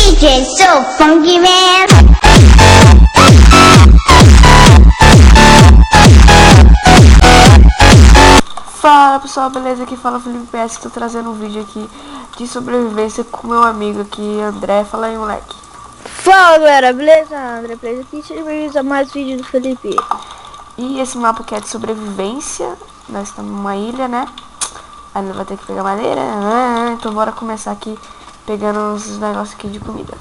DJ so funky man. Fala pessoal, beleza? Aqui fala Felipe PS, tô trazendo um vídeo aqui de sobrevivência com meu amigo aqui, André. Fala aí, moleque. Fala galera, beleza? André Plays aqui, sejam bem-vindos a mais vídeo do Felipe. E esse mapa aqui é de sobrevivência. Nós estamos numa ilha, né? Aí nós vamos ter que pegar madeira. Então bora começar aqui pegando uns negócios aqui de comida.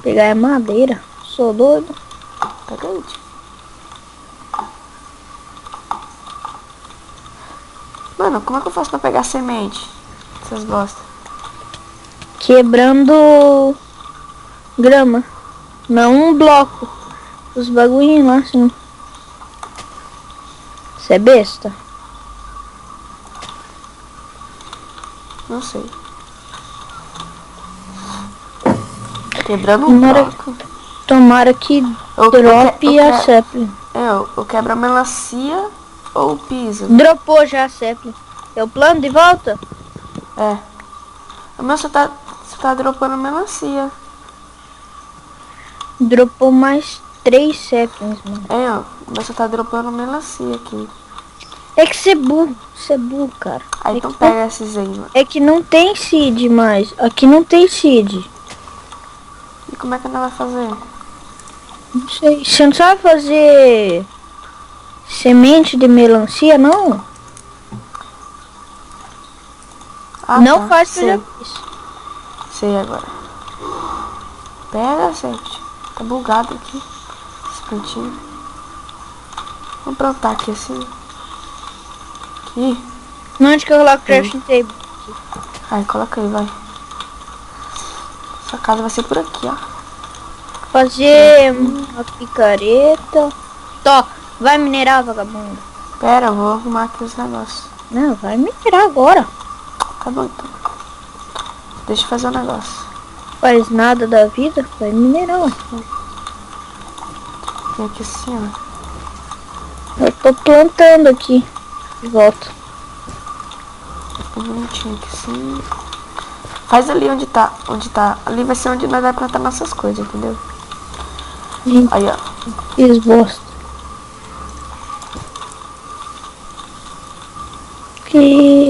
Pegar é madeira, sou doido. Pega aí, tio. Mano, como é que eu faço pra pegar semente? Essas bosta. Quebrando grama, não um bloco. Os bagulhinhos lá assim. Você é besta? Não sei. Quebrando um bloco. Tomara que drope a Zeppelin. Eu quebro a melancia ou piso? Dropou já a Zeppelin. É o plano de volta? É. Mas você tá dropando melancia. Dropou mais 3 Zeppelins, mano. Mas você tá dropando melancia aqui. É que você é burro, cara. Aí então pega esses aí, mano. É que não tem seed mais. Aqui não tem seed. E como é que ela vai fazer? Não sei. Você não sabe fazer semente de melancia, não? Ah, Não tá. faz que eu Sei. já fiz. Sei agora. Pega, gente. Tá bugado aqui. Esse cantinho. Vamos plantar aqui assim. Aqui. Onde que eu coloco o crafting table? Aí, coloca aí, vai. Sua casa vai ser por aqui, ó. Fazer uma picareta. Tó, vai minerar, vagabundo. Pera, eu vou arrumar aqui os negócios. Não, vai minerar agora. Tá bom, então. Deixa eu fazer um negócio. Faz nada da vida, vai minerar. Vem aqui assim, ó. Eu tô plantando aqui. De volta. Bonitinho aqui assim. Faz ali onde tá. Ali vai ser onde nós vamos plantar nossas coisas, entendeu? Aí, ó. Fiz bosta.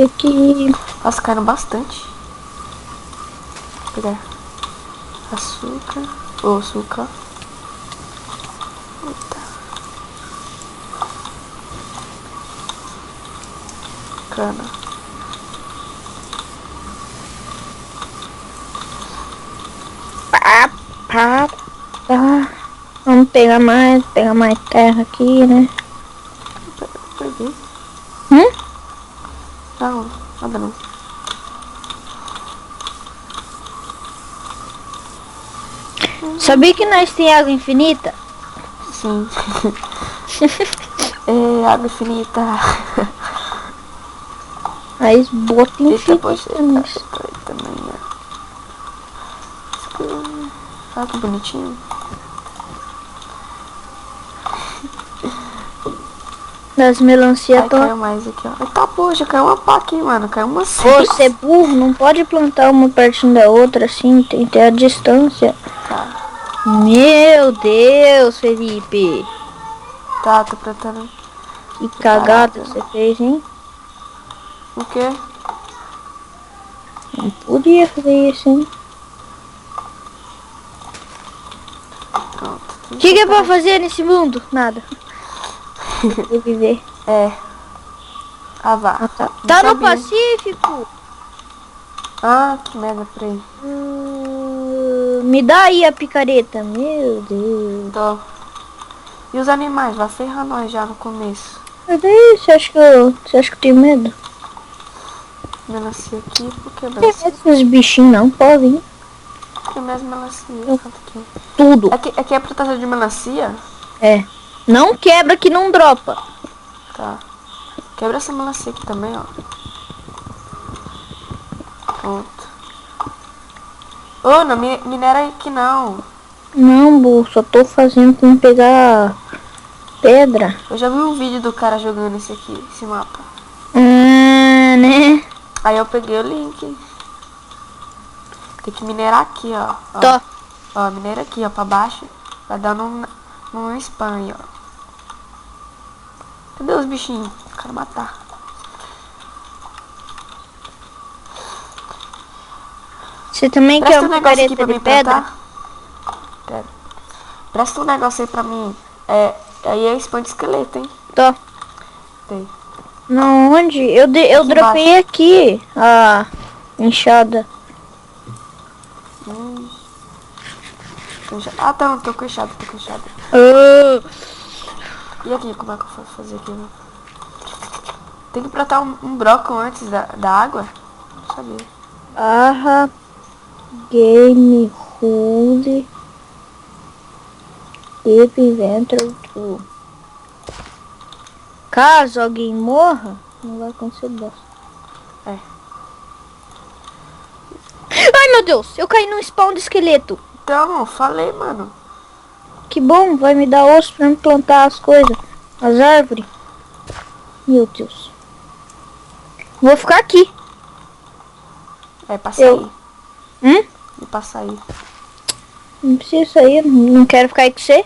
Aqui. Nossa, caíram bastante. Vou pegar açúcar. Açúcar. Eita. Cana. Tá. Vamos pegar mais terra aqui, né? Peguei. Hum? Não, nada não. Sabia que nós tem água infinita? Sim. É, água infinita. Aí bota Eita, poxa, infinita nisso. tá aí também, ó. Olha que bonitinho. Das melancia Aí caiu mais aqui, ó. Eita, poxa, caiu uma pá aqui, mano. Caiu uma seis. Você é burro, não pode plantar uma pertinho da outra assim, tem que ter a distância. Tá. Meu Deus, Felipe. Tá, tô plantando. Que cagada você fez, hein? O quê? Não podia fazer isso, hein? Pronto. O que é pra fazer nesse mundo? Nada. Viver. É. Ah, vá. Ah, tá. Não Tá no sabia. Pacífico. Ah, que merda, peraí. Me dá aí a picareta. Meu Deus. Tô. E os animais? Vai ferrar nós já no começo. Cadê? Você acha que eu tenho medo? Melancia aqui, por que Não melancia? tem medo dos bichinhos não, podem. Tem mais melancia. Aqui. Tudo. Aqui é plantação de melancia? É. Não quebra que não dropa. Tá. Quebra essa melancia aqui também, ó. Pronto. Ô, não minera aqui não. Não, burro, só tô fazendo com pegar pedra. Eu já vi um vídeo do cara jogando esse mapa. Né? Aí eu peguei o link. Tem que minerar aqui, ó. Tô. Ó, minera aqui, ó, pra baixo. Vai dar num spam aí, ó. Cadê os bichinhos? Quero matar. Você também quer Presta um uma negócio aqui careta pra de mim pedra? plantar. Quero. Presta um negócio aí pra mim. Aí é spam de esqueleto, hein? Tô. Tem. Não, onde? Eu Aqui dropei aqui a enxada. Ah, tá, tô com enxada. Ah, E aqui, como é que eu vou fazer aqui? Né? Tem que plantar um broco antes da água? Não sabia. barra game rule if inventor true. Caso alguém morra, não vai acontecer bosta. É. Ai meu Deus, eu caí num spawn de esqueleto. Então, falei, mano. Que bom, vai me dar osso pra me plantar as coisas, as árvores. Meu Deus. Vou ficar aqui. É pra sair. Hum? E pra sair. Não precisa sair, não quero ficar aí com você.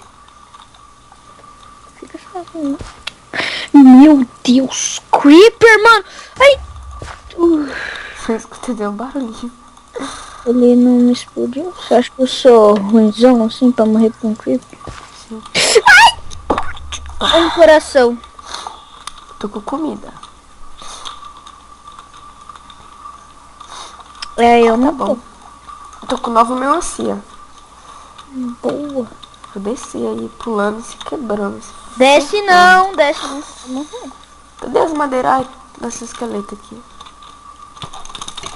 Fica sozinho. Meu Deus, Creeper, mano. Ai. Eu escutei um barulhinho. Ele não me explodiu. Você acha que eu sou ruimzão assim pra morrer pra um Creeper? Sim. Ai! Olha no coração. Tô com comida. É, eu Tá não bom. Tô com nova melancia. tô boa. Eu desci aí, pulando, se quebrando. Desce não, desce não. Eu não vou. Cadê as madeiras? Ai, desse esqueleto aqui.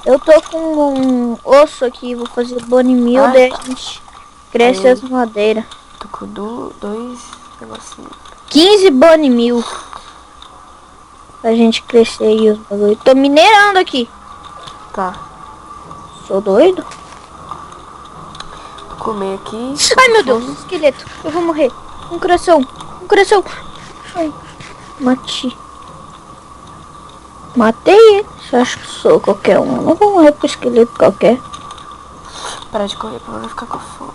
Eu tô com um osso aqui, vou fazer bone meal, Ah, daí tá. a gente cresce Aí. as madeiras. Tô com dois negocinhos. 15 bone meal. Pra gente crescer aí os bagulho. Tô minerando aqui. Tá. Sou doido? Vou comer aqui. Ai meu Deus, esqueleto. Eu vou morrer. Um coração. Um coração. Ai, matei. Matei ele. Você acha que sou qualquer um? Eu não vou morrer pro esqueleto qualquer. Parar de correr pra não ficar com fome.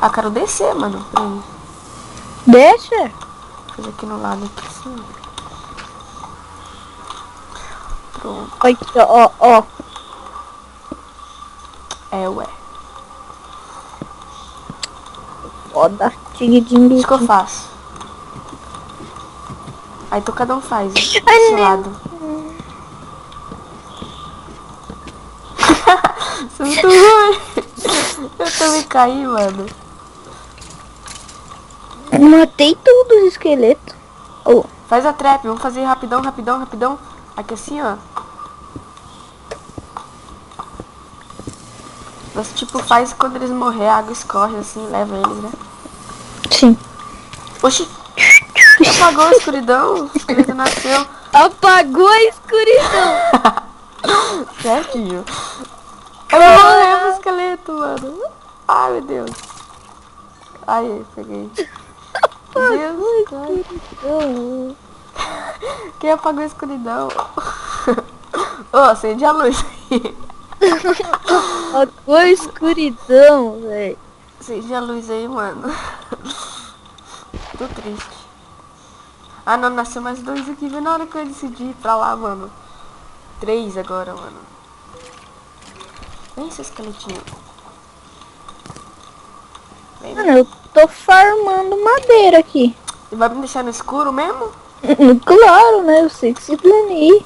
Ah, quero descer, mano. Peraí. Desce. Vou fazer aqui no lado aqui, assim. Pronto. Olha aqui, ó, ó. É, ué. Foda. Tigidinho. Isso que eu faço. Aí tu cada um faz. Desse Ai, meu. lado. Isso é muito ruim. Eu também caí, mano. Matei todos os esqueletos. Oh. Faz a trap. Vamos fazer rapidão. Aqui assim, ó. Você tipo faz quando eles morrer, a água escorre assim, leva eles, né? Sim. Oxi! Apagou a escuridão, o esqueleto nasceu. Apagou a escuridão. Certinho. Eu vou morrer pro esqueleto, mano. Ai, meu Deus. Ai, peguei. Meu Deus, cara. Quem apagou a escuridão? Ô, acende a luz aí. Apagou a escuridão, velho. Acende a luz aí, mano. Tô triste. Ah, não, nasceu mais dois aqui. Vê na hora que eu decidi ir pra lá, mano. 3 agora, mano. Vem, seu esqueletinho. Vem, Mano, eu tô farmando madeira aqui. E vai me deixar no escuro mesmo? Claro, né? Eu sei que se planei.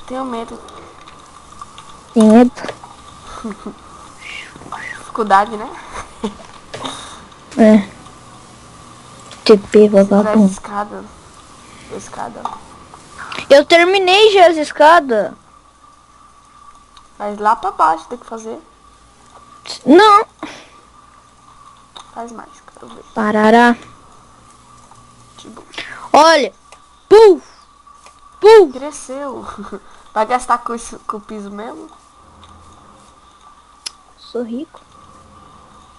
Tenho medo. Tem medo. Dificuldade, né? É. TP, Parece vagabundo. escada. Escada. Eu terminei já as escadas. Mas lá pra baixo tem que fazer. Não. Faz mais, quero ver. Parará. Tipo, Olha. Puf. Puf. cresceu. Vai gastar com o piso mesmo? Sou rico.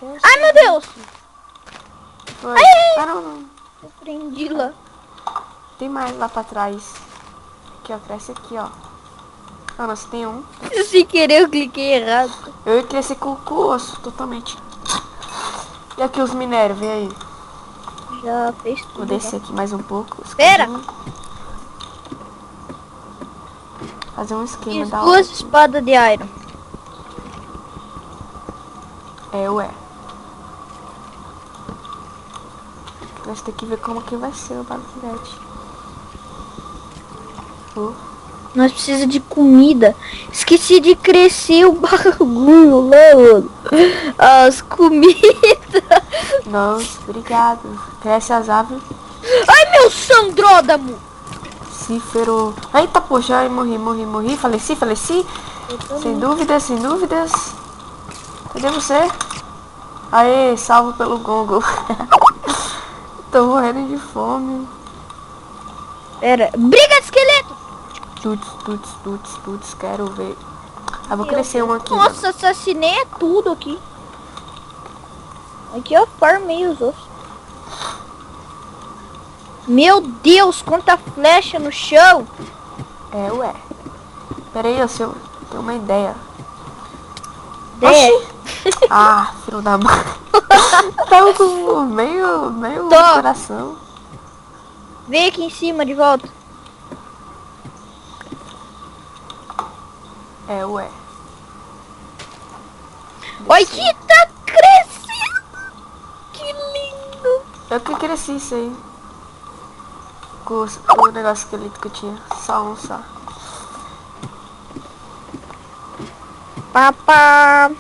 Eu Ai, sei. meu Deus. Foi. Ah, não. Eu prendi lá. Tem mais lá pra trás. Aqui, ó. Cresce aqui, ó. Ah, não, você tem um. Sem querer eu cliquei errado. Eu ia crescer com o osso, totalmente. E aqui os minérios, vem aí. Já fez Vou tudo. descer Já. aqui mais um pouco. Espera. Fazer um esquema Fiz da hora. 2 espadas de iron. É, ué. Nós temos que ver como que vai ser o bagulhete. Nós precisamos de comida. Esqueci de crescer o bagulho lá, mano. As comidas. Nossa, obrigado. Cresce as aves. Ai, meu sandródamo. Cífero. Eita, poxa, ai, morri. Faleci. Sem dúvidas. Cadê você? Aê, salvo pelo gongo. Tô morrendo de fome. Pera, briga de esqueleto. Tuts, quero ver. Ah, vou crescer um aqui. Nossa, assassinei tudo aqui. Aqui eu farmei os ossos. Meu Deus, quanta flecha no chão. É, ué. Pera aí, eu tenho uma ideia. Oxi. Ah, filho da mãe. Tava com meio coração. Vem aqui em cima de volta. É, ué. Olha que tá crescendo. Que lindo. Eu que cresci isso aí. Com o negócio esqueleto que eu tinha. Só. Papá.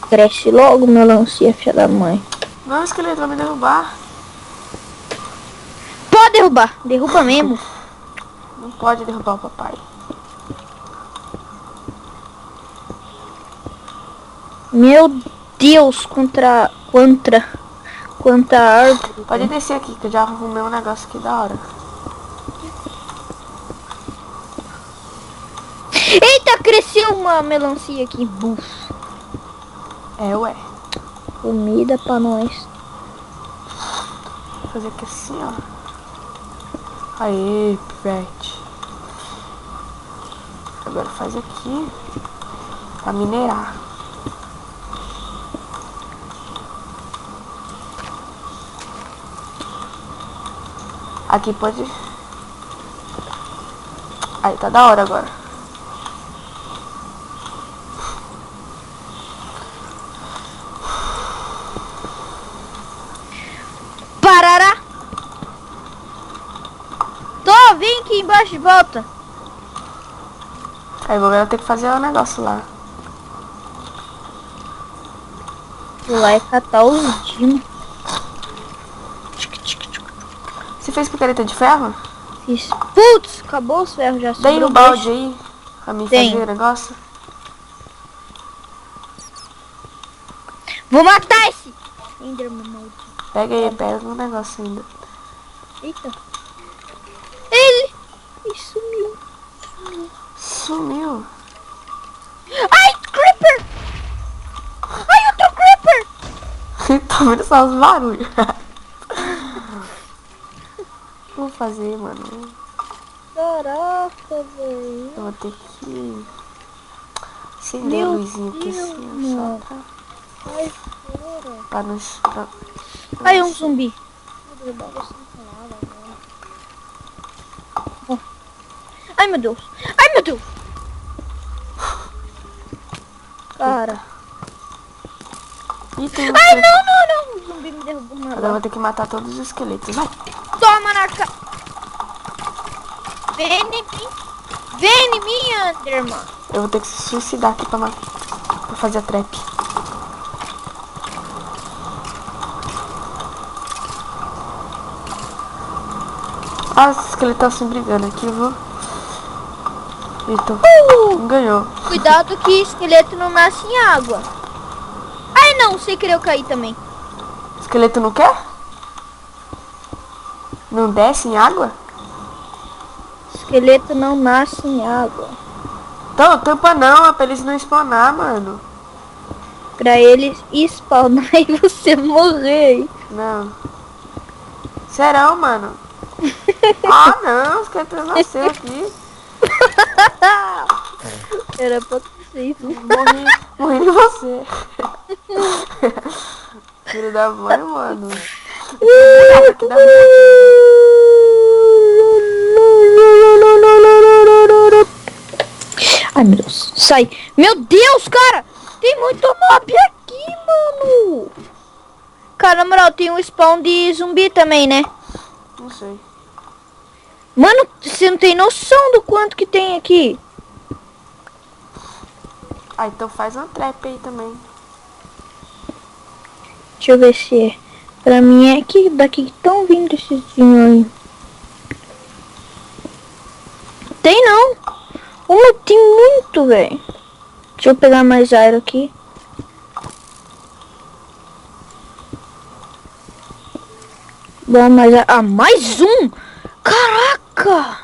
Cresce logo, melancia, filha da mãe. Não, o esqueleto vai me derrubar. Pode derrubar. Derruba mesmo. Não pode derrubar o papai. Meu Deus, quanta árvore. Pode descer aqui, que eu já arrumei um negócio aqui da hora. Eita, cresceu uma melancia aqui. Buf. É, ué. Comida pra nós. Vou fazer aqui assim, ó. Aê, pivete. Agora faz aqui. Pra minerar. Aqui pode... Aí, tá da hora agora. Parará. Vem aqui embaixo de volta. Aí, vou ter que fazer o negócio lá. Vou lá e catar os dinos. Você fez picareta de ferro? Fiz. Putz, acabou os ferros já. Daí no sobrou balde dois. aí, pra mim Tem. fazer o negócio. Vou matar esse Enderman maldito. Pega aí, pega um negócio ainda. Eita. Ele sumiu. Sumiu. Ai, Creeper. Ai, outro Creeper. Tá vendo só os barulhos? O que eu vou fazer, mano? Caraca, velho. Eu vou ter que acender a Meu luzinha aqui Deus, assim, ó, mano. só Sai fora. pra nos... Ai, um zumbi. Vou derrubar você com lava, velho. Ó. Ai, meu Deus. Ai, meu Deus. Cara. Ih, tem um Ai, esqueleto. não. O zumbi me derrubou na Agora eu lava. vou ter que matar todos os esqueletos. Vai. Toma na cara. Vem em mim. Vem em mim, Enderman. Eu vou ter que se suicidar aqui pra fazer a trap. Ah, os esqueletos estão se brigando aqui, eu vou... Eita, ganhou. Cuidado que esqueleto não nasce em água. Ai, não. Sem querer eu caí também. Esqueleto não quer? Não desce em água? Esqueleto não nasce em água. Então, tampa não, é pra eles não spawnar, mano. Pra ele spawnar e você morrer. Não. Serão, mano? Ah, não. Os esqueletos nasceu aqui. Era pra ser isso. Morri de você. Filho da mãe, mano. Aqui da Ai, meu Deus. Sai. Meu Deus, cara. Tem muito mob aqui, mano. Cara, na moral, tem um spawn de zumbi também, né? Não sei. Mano, você não tem noção do quanto que tem aqui. Ah, então faz uma trap aí também. Deixa eu ver se é. Pra mim é que daqui que estão vindo esses dinhos aí. Tem não. Tem muito, velho. Deixa eu pegar mais aero aqui. Dá mais aero. Ah, mais um! Caraca!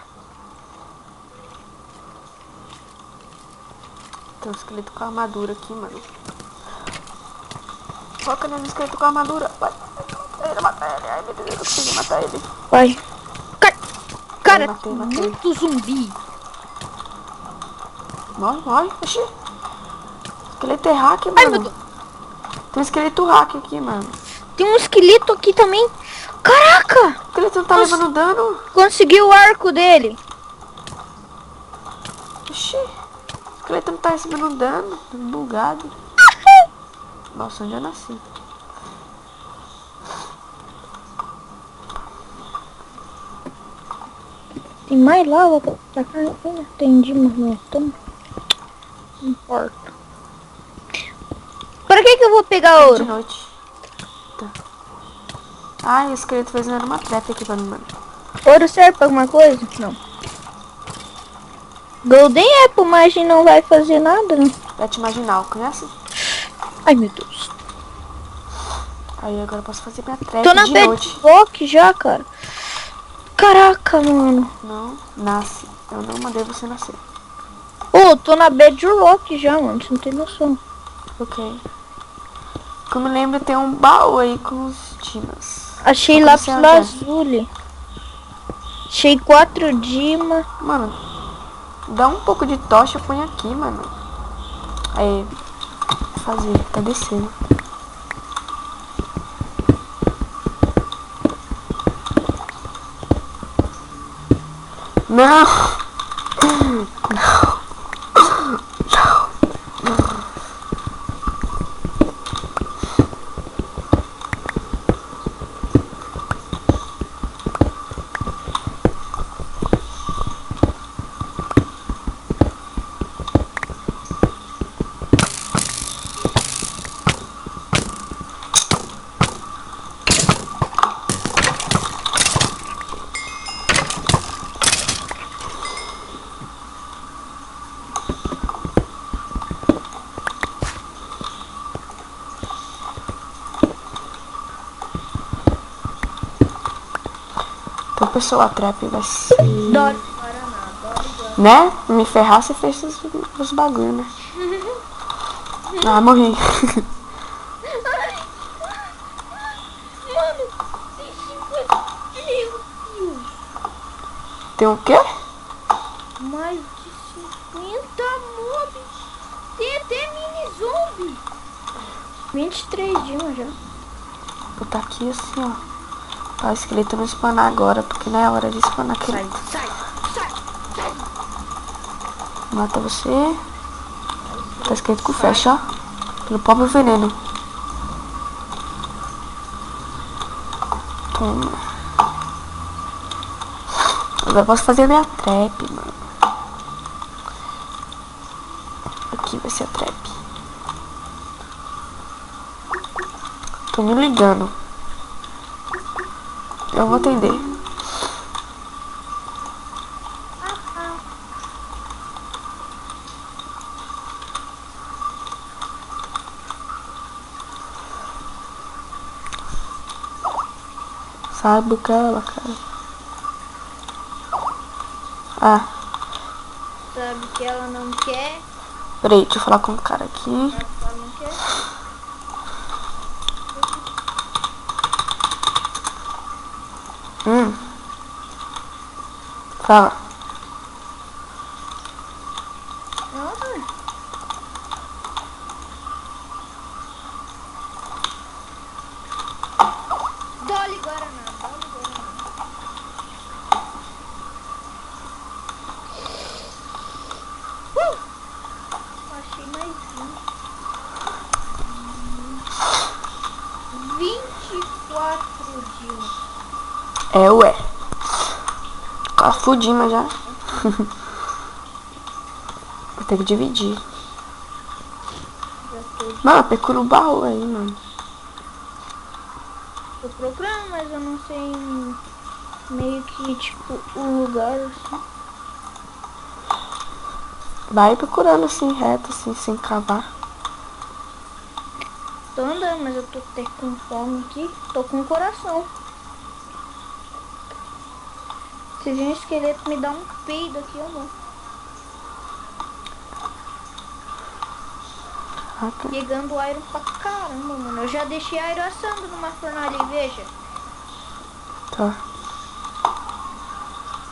Tem um esqueleto com armadura aqui, mano. Foca nele, esqueleto com armadura. Vai. Mata ele. Ai, meu Deus, eu consigo matar ele. Vai. Cara, Matei. muito zumbi. Morre. Oxi. Esqueleto é hack, Ai, meu mano. Deus. Tem um esqueleto hack aqui, mano. Tem um esqueleto aqui também. Caraca! O esqueleto não tá levando dano. Consegui o arco dele. Oxi. O esqueleto não tá recebendo dano. Tá bugado. Nossa, onde eu nasci? Tem mais lava pra cá. Eu entendi, mas não é tão... Não importa. Pra que eu vou pegar De ouro? noite. Tá. Ai, o esqueleto fez uma trap aqui pra mim, mano. Ouro serve pra alguma coisa? Não. Golden Apple, mas não vai fazer nada, né? Pet marginal, conhece? Ai, meu Deus. Aí agora eu posso fazer minha trap Tô na de noite. bedrock já, cara. Caraca, mano. Não, nasce. Eu não mandei você nascer. Ô, tô na bedrock já, mano. Você não tem noção. Ok. Como eu lembro, tem um baú aí com os dimas. Achei Eu lápis comecei a lazuli. Achei 4 dima. Mano, dá um pouco de tocha, põe aqui, mano. Aí, fazer, tá descendo. Não! Então, pessoal, a trap vai ser... Dói. Né? Me ferrar, você fez os bagulho, né? Ah, morri. Mano, tem 50 mil. Tem o quê? Mais de 50 mobs. Tem até mini zombie. 23 dimas já. Vou botar aqui assim, ó. Pra o esqueleto não spawnar agora, porque não é hora de spawnar aquele. Sai. Mata você. Tá escrito com fecha, ó. Pelo próprio veneno. Toma. Agora eu posso fazer a minha trap, mano. Aqui vai ser a trap. Tô me ligando. Eu vou atender. Sabe o que ela, cara? Ah, Sabe que ela não quer. peraí, deixa eu falar com o cara aqui. Ela não quer. Fala. Dolly Guaraná. Achei mais 24 dias. É, ué. Tá fudindo já. Vou ter que dividir. Mano, procura o baú aí, mano. Tô procurando, mas eu não sei meio que, tipo, o lugar, assim. Vai procurando assim, reto, assim, sem cavar. Tô andando, mas eu tô até com fome aqui. Tô com o coração. Se vir um esqueleto me dá um peido aqui, eu não. Pegando iron pra caramba, mano. Eu já deixei iron assando numa fornalha, veja. Tá.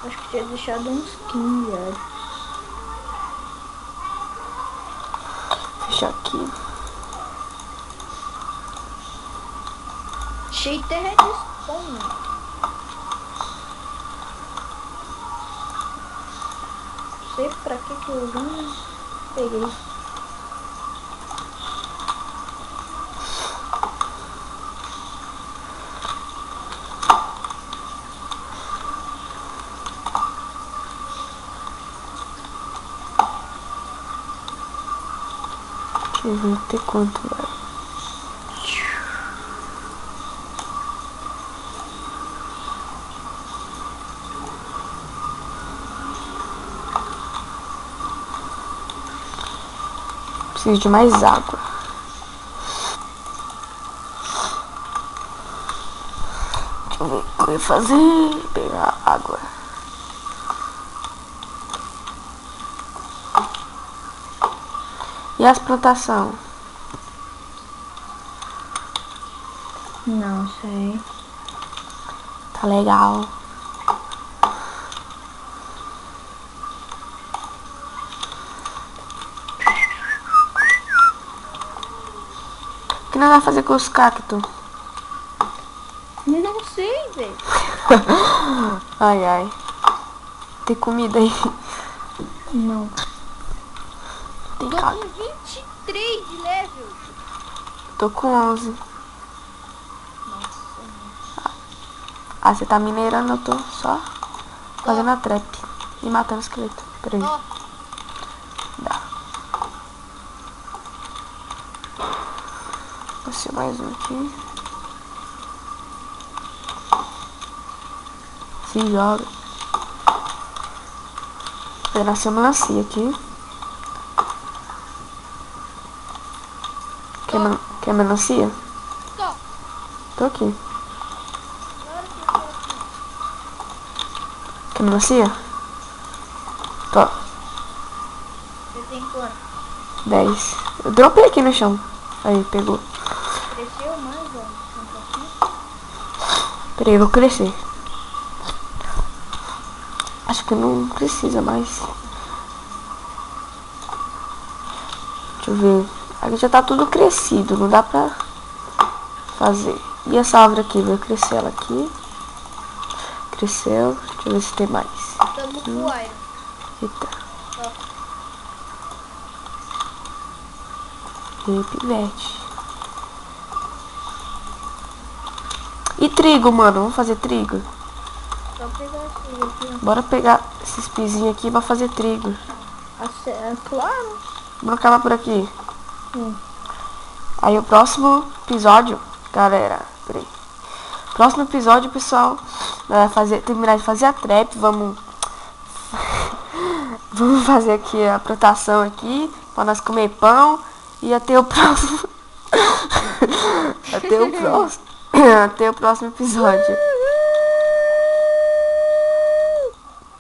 Acho que tinha deixado uns 15 iron. Fechar aqui. Cheio de terra de spawn, mano. Não sei pra que eu usei, mas peguei. Deixa eu ver até quanto vai. Preciso de mais água. Deixa eu ver o que eu ia fazer. Pegar água. E as plantações? Não sei. Tá legal. O que nós vamos fazer com os cactos? Não sei, velho. Ai, ai. Tem comida aí? Não. Tem Tô cacto. com 23 de level. Tô com 11. Ah, você tá minerando, eu tô só fazendo a trap e matando o esqueleto. Peraí. Ó, Dá. Vou ser mais um aqui. Se joga. Vai nascer uma melancia aqui. Quer melancia? tô. Tô aqui. Quer melancia? Tô. Você tem quanto? 10. Eu dropei aqui no chão. Aí, pegou. Cresceu mais, ó. Um pouquinho. Peraí, eu vou crescer. Acho que não precisa mais. Deixa eu ver. Aqui já tá tudo crescido, não dá pra fazer. E essa árvore aqui, vai crescer ela aqui. Cresceu. Deixa eu ver se tem mais. Tamo com o iron. Eita. Ó. E pivete. E trigo, mano. Vamos fazer trigo? Só pegar esses aqui, Bora pegar esses pizinhos aqui pra fazer trigo. ó. Claro. Vamos acabar por aqui. Sim. Aí o próximo episódio, galera, peraí. Próximo episódio, pessoal, vai terminar de fazer a trap, vamos fazer aqui a plantação aqui, pra nós comer pão e até o próximo até o próximo episódio.